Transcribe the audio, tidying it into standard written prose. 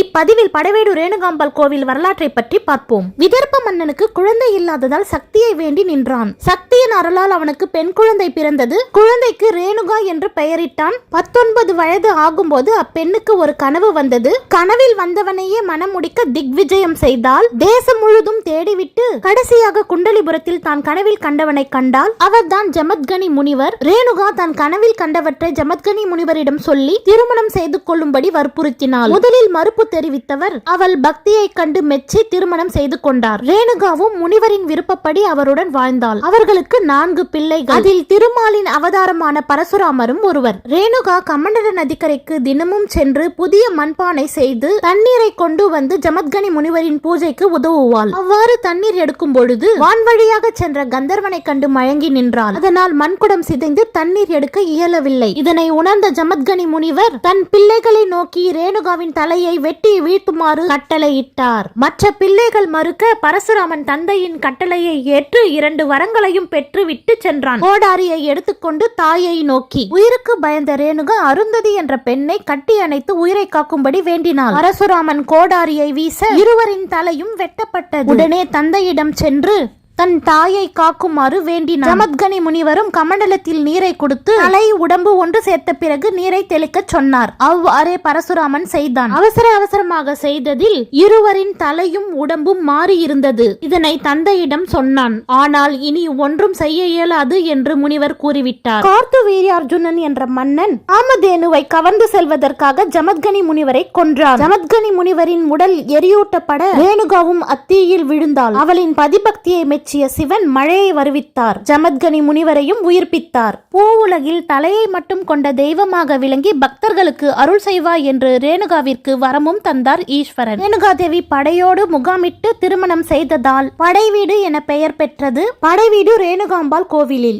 இப்பதிவில் படைவேடு ரேணுகாம்பாள் கோவில் வரலாற்றை பற்றி பார்ப்போம். விதர்ப்ப மன்னனுக்கு குழந்தை இல்லாததால் சக்தியை வேண்டி நின்றான். சக்தியின் அருளால் அவனுக்கு பெண் குழந்தை பிறந்தது. குழந்தைக்கு ரேணுகா என்று பெயரிட்டான். 19 வயது ஆகும்போது அப்பெண்ணுக்கு ஒரு கனவு வந்தது. கனவில் வந்தவனையே மனம் முடிக்க திக்விஜயம் செய்தால் தேசம் முழுதும் தேடிவிட்டு கடைசியாக குண்டலிபுரத்தில் தான் கனவில் கண்டவனை கண்டால் அவர்தான் ஜமத்கனி முனிவர். ரேணுகா தன் கனவில் கண்டவற்றை ஜமத்கனி முனிவரிடம் சொல்லி திருமணம் செய்து கொள்ளும்படி வற்புறுத்தினாள். முதலில் மறுப்பு தெரிவித்தவர் அவள் பக்தியை கண்டு மெச்சி திருமணம் செய்து கொண்டார். ரேணுகாவும் முனிவரின் விருப்பப்படி அவருடன் வாழ்ந்தாள். அவர்களுக்கு 4 பிள்ளைகள். அதில் திருமாலின் அவதாரமான பரசுராமரும் ஒருவர். ரேணுகா கமண்டல நதிக்கரைக்கு தினமும் சென்று புதிய மண்பானை செய்து தண்ணீரை கொண்டு வந்து ஜமத்கனி முனிவரின் பூஜைக்கு உதவுவாள். அவ்வாறு தண்ணீர் எடுக்கும் பொழுது வான்வழியாக சென்ற கந்தர்வனை கண்டு மயங்கி நின்றாள். அதனால் மண்குடம் சிதைந்து தண்ணீர் எடுக்க இயலவில்லை. இதனை உணர்ந்த ஜமத்கனி முனிவர் தன் பிள்ளைகளை நோக்கி ரேணுகாவின் தலையை வெட்டி வீழ்த்துமாறு கட்டளையிட்டார். மற்ற பிள்ளைகள் மறுக்க பரசுராமன் தந்தையின் கட்டளையை ஏற்று 2 வரங்களையும் பெற்று விட்டு சென்றான். கோடாரியை எடுத்துக்கொண்டு தாயை நோக்கி உயிருக்கு பயந்த ரேணுகா அருந்ததி என்ற பெண்ணை கட்டி அணைத்து உயிரை காக்கும்படி வேண்டினாள். பரசுராமன் கோடாரியை வீச இருவரின் தலையும் வெட்டப்பட்டது. உடனே தந்தையிடம் சென்று தன் தாயை காக்குமாறு வேண்டினார். ஜமத்கனி முனிவரும் கமண்டலத்தில் நீரை கொடுத்து தலை உடம்பு ஒன்று சேர்த்த பிறகு நீரை தெளிக்க சொன்னார். அவ்வாறே பரசுராமன் செய்தான். அவசரமாக செய்ததில் இருவரின் தலையும் உடம்பும் மாறியிருந்தது. இதனை தந்தையிடம் சொன்னான். ஆனால் இனி ஒன்றும் செய்ய இயலாது என்று முனிவர் கூறிவிட்டார். கார்த்துவீர்யார்ஜுனன் என்ற மன்னன் காமதேனுவை கவர்ந்து செல்வதற்காக ஜமத்கனி முனிவரை கொன்றார். ஜமத்கனி முனிவரின் உடல் எரியூட்டப்பட ரேணுகாவும் அத்தீயில் விழுந்தாள். அவளின் பதிபக்தியை சிவன் மழையை வருவித்தார். ஜமத்கனி முனிவரையும் உயிர்ப்பித்தார். பூவுலகில் தலையை மட்டும் கொண்ட தெய்வமாக விளங்கி பக்தர்களுக்கு அருள் செய்வாய் என்று ரேணுகாவிற்கு வரமும் தந்தார் ஈஸ்வரன். ரேணுகாதேவி படையோடு முகாமிட்டு திருமணம் செய்ததால் படைவீடு என பெயர் பெற்றது. படைவீடு ரேணுகாம்பாள் கோவிலில்.